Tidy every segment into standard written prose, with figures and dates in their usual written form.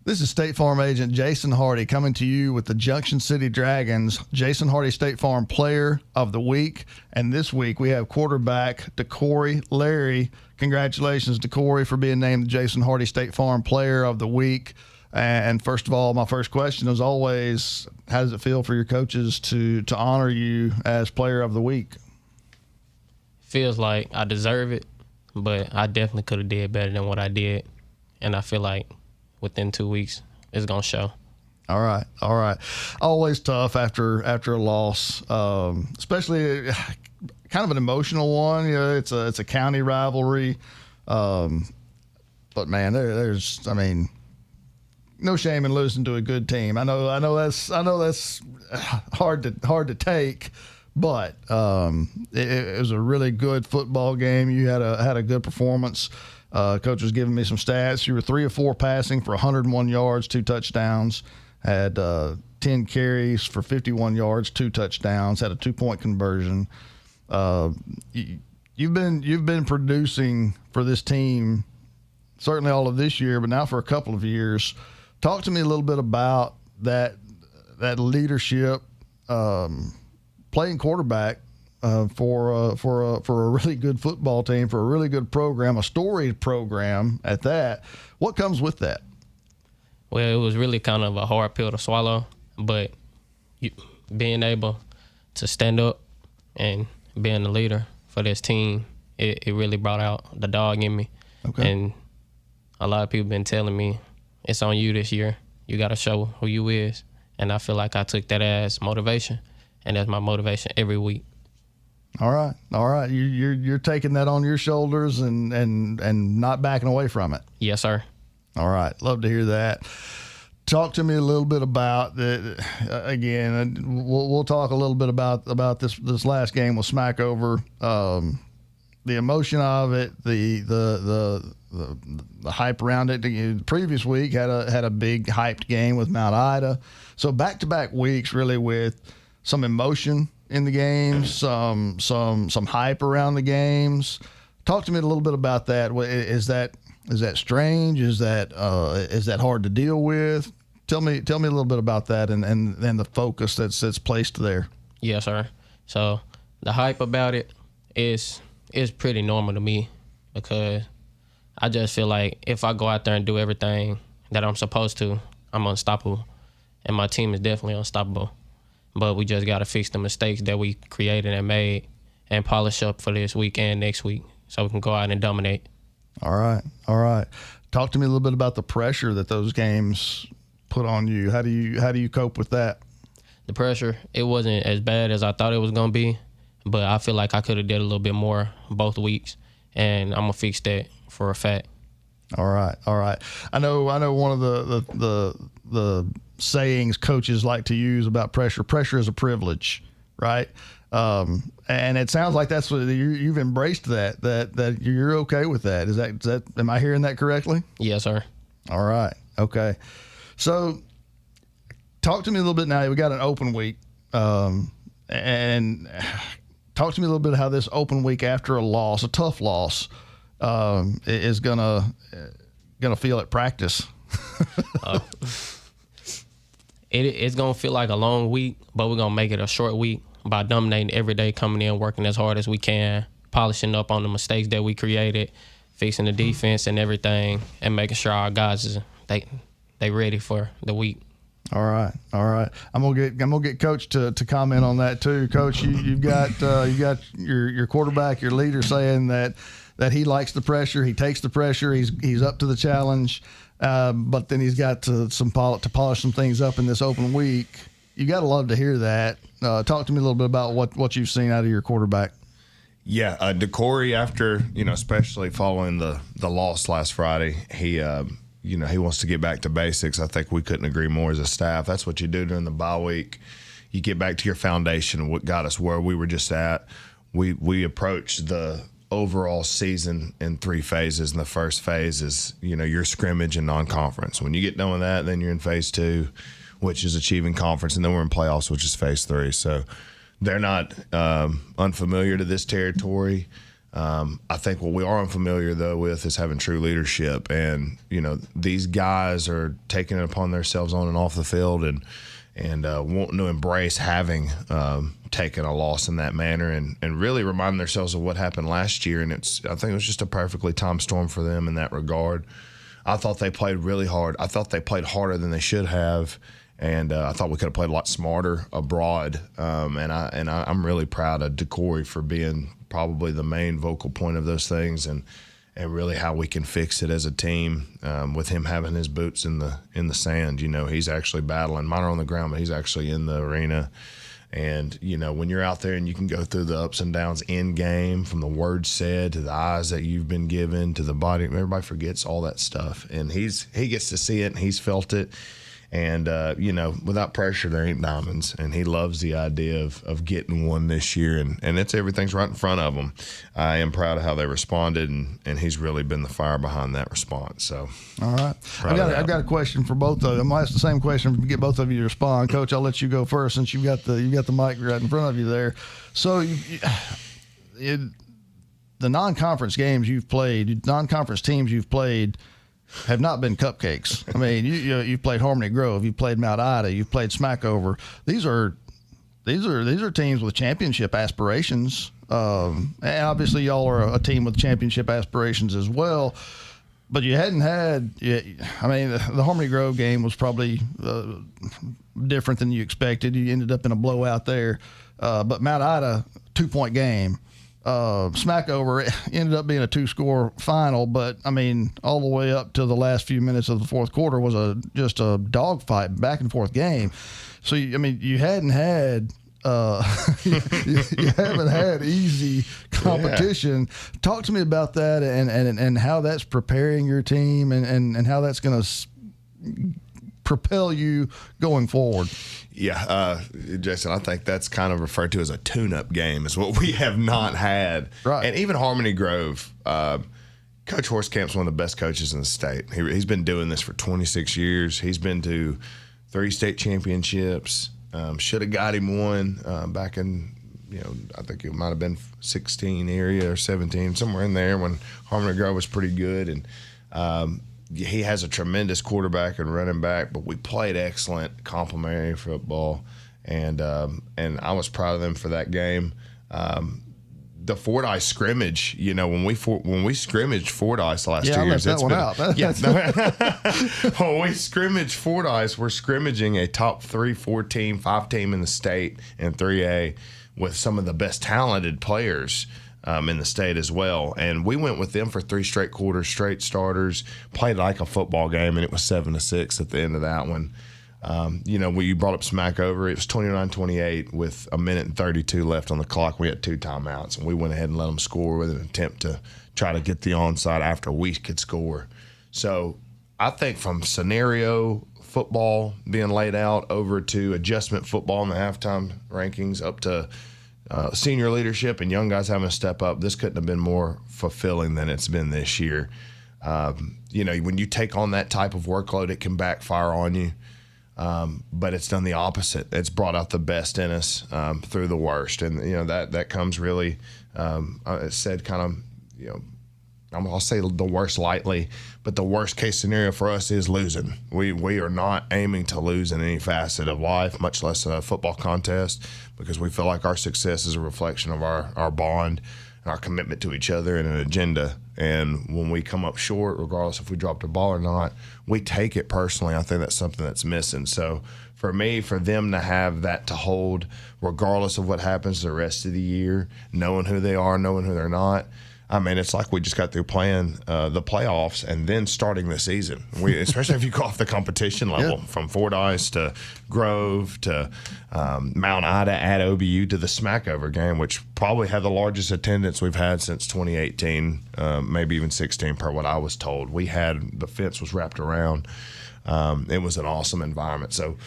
This is State Farm agent Jason Hardy coming to you with the Junction City Dragons Jason Hardy State Farm Player of the Week. And this week we have quarterback Dakorey. Larry, congratulations, Dakorey, for being named the Jason Hardy State Farm Player of the Week. And first of all, my first question, as always, how does it feel for your coaches to honor you as Player of the Week? Feels like I deserve it, but I definitely could have did better than what I did. And I feel like within 2 weeks, it's going to show. All right. Always tough after a loss, especially kind of an emotional one. You know, it's a county rivalry. But man, there's no shame in losing to a good team. I know that's hard to take, but it was a really good football game. You had a good performance. Coach was giving me some stats. You were 3 of 4 passing for 101 yards, 2 touchdowns. Had 10 carries for 51 yards, 2 touchdowns. Had a 2-point conversion. You've been producing for this team certainly all of this year, but now for a couple of years. Talk to me a little bit about that leadership, playing quarterback. For a really good football team, for a really good program, a storied program at that. What comes with that? Well, it was really kind of a hard pill to swallow, but being able to stand up and being the leader for this team, it really brought out the dog in me. Okay. And a lot of people been telling me, it's on you this year. You got to show who you is. And I feel like I took that as motivation, and that's my motivation every week. All right. You're taking that on your shoulders and not backing away from it. Yes, sir. All right. Love to hear that. Talk to me a little bit about again. We'll talk a little bit about this last game with Smackover. The emotion of it, the hype around it. The previous week had a big hyped game with Mount Ida. So back-to-back weeks really with some emotion in the games, some hype around the games. Talk to me a little bit about that. Is that strange? Is that hard to deal with? Tell me a little bit about that and the focus that's placed there. Yes, sir. So the hype about it is pretty normal to me, because I just feel like if I go out there and do everything that I'm supposed to, I'm unstoppable, and my team is definitely unstoppable. But we just got to fix the mistakes that we created and made and polish up for this week and next week so we can go out and dominate. All right. Talk to me a little bit about the pressure that those games put on you. How do you cope with that? The pressure, it wasn't as bad as I thought it was going to be, but I feel like I could have did a little bit more both weeks, and I'm going to fix that for a fact. All right. I know one of the sayings coaches like to use about pressure. Pressure is a privilege, right? And it sounds like that's what you've embraced that you're okay with that. Is that am I hearing that correctly? Yes, sir. All right. Okay. So talk to me a little bit now. We got an open week, and talk to me a little bit how this open week after a tough loss, is gonna feel at practice. It's going to feel like a long week, but we're going to make it a short week by dominating every day, coming in, working as hard as we can, polishing up on the mistakes that we created, fixing the defense and everything, and making sure our guys they ready for the week. All right. I'm gonna get Coach to comment on that too. Coach, you've got your quarterback, your leader, saying that he likes the pressure, he takes the pressure, he's up to the challenge. But then he's got to polish some things up in this open week. You got to love to hear that. Talk to me a little bit about what you've seen out of your quarterback. Yeah, Dakorey, after especially following the loss last Friday, he wants to get back to basics. I think we couldn't agree more as a staff. That's what you do during the bye week. You get back to your foundation, what got us where we were just at. We approached the overall season in 3 phases, and the first phase is your scrimmage and non-conference. When you get done with that, then you're in phase 2, which is achieving conference, and then we're in playoffs, which is phase 3. So they're not unfamiliar to this territory. I think what we are unfamiliar, though, with is having true leadership. And, these guys are taking it upon themselves on and off the field and wanting to embrace having taken a loss in that manner and really reminding themselves of what happened last year. And I think it was just a perfectly timed storm for them in that regard. I thought they played really hard. I thought they played harder than they should have. And I thought we could have played a lot smarter abroad. And I'm really proud of Dakorey for being probably the main vocal point of those things and really how we can fix it as a team with him having his boots in the sand. He's actually battling. Mine are on the ground, but he's actually in the arena. And, when you're out there and you can go through the ups and downs in game, from the words said to the eyes that you've been given to the body, everybody forgets all that stuff. And he gets to see it and he's felt it. And, without pressure, there ain't diamonds. And he loves the idea of getting one this year. And everything's right in front of him. I am proud of how they responded, and he's really been the fire behind that response. So, all right. I've got a question for both of them. I'll ask the same question to get both of you to respond. Coach, I'll let you go first since you've got the mic right in front of you there. So, the non-conference games you've played, non-conference teams you've played, have not been cupcakes. I mean, you've played Harmony Grove, you've played Mount Ida, you've played Smackover. These are teams with championship aspirations. And obviously, y'all are a team with championship aspirations as well. But you hadn't had. I mean, the Harmony Grove game was probably different than you expected. You ended up in a blowout there. But Mount Ida, 2-point game. Smackover ended up being a 2-score final, but I mean, all the way up to the last few minutes of the fourth quarter was just a dogfight, back and forth game. So you hadn't had you haven't had easy competition. Yeah. Talk to me about that and how that's preparing your team and how that's going to propel you going forward. Yeah, Jason, I think that's kind of referred to as a tune-up game is what we have not had. Right. And even Harmony Grove, Coach Horstkamp's one of the best coaches in the state. He's been doing this for 26 years. He's been to 3 state championships. Should have got him one back in, I think it might have been 16 area or 17, somewhere in there when Harmony Grove was pretty good. And he has a tremendous quarterback and running back, but we played excellent complementary football, and I was proud of them for that game. The Fordyce scrimmage, when we scrimmaged Fordyce last 2 years, that's one out. When we scrimmaged Fordyce, we're scrimmaging a top 3-4 team, 5 team in the state in 3A with some of the best talented players in the state as well. And we went with them for 3 straight quarters, straight starters, played like a football game, and it was 7-6 at the end of that one. You brought up Smackover. It was 29-28 with 1:32 left on the clock. We had 2 timeouts, and we went ahead and let them score with an attempt to try to get the onside after we could score. So I think from scenario football being laid out over to adjustment football in the halftime rankings up to senior leadership and young guys having to step up, this couldn't have been more fulfilling than it's been this year. When you take on that type of workload, it can backfire on you. But it's done the opposite. It's brought out the best in us through the worst. And, that comes really, it's said kind of, I'll say the worst lightly, but the worst case scenario for us is losing. We are not aiming to lose in any facet of life, much less a football contest, because we feel like our success is a reflection of our bond and our commitment to each other and an agenda. And when we come up short, regardless if we dropped a ball or not, we take it personally. I think that's something that's missing. So for me, for them to have that to hold, regardless of what happens the rest of the year, knowing who they are, knowing who they're not, I mean, it's like we just got through playing the playoffs and then starting the season. Especially if you go off the competition level, from Fordyce to Grove to Mount Ida at OBU to the Smackover game, which probably had the largest attendance we've had since 2018, maybe even 16 per what I was told. The fence was wrapped around. It was an awesome environment. So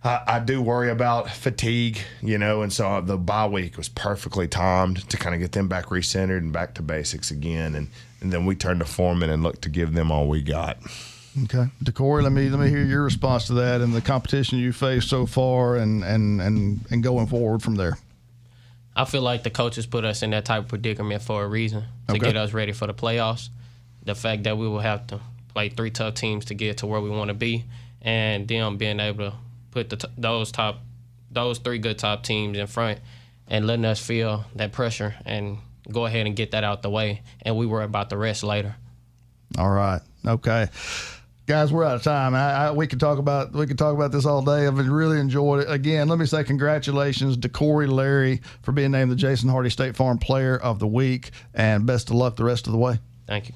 I do worry about fatigue, and so the bye week was perfectly timed to kind of get them back recentered and back to basics again. And then we turned to Foreman and looked to give them all we got. Okay. Dakorey, let me hear your response to that and the competition you faced so far and going forward from there. I feel like the coaches put us in that type of predicament for a reason, to get us ready for the playoffs. The fact that we will have to play 3 tough teams to get to where we want to be, and them being able to put those 3 good top teams in front and letting us feel that pressure and go ahead and get that out the way, and we worry about the rest later. All right. Okay. Guys, we're out of time. We could talk about this all day. I've really enjoyed it. Again, let me say congratulations, Dakorey Larry, for being named the Jason Hardy State Farm Player of the Week, and best of luck the rest of the way. Thank you.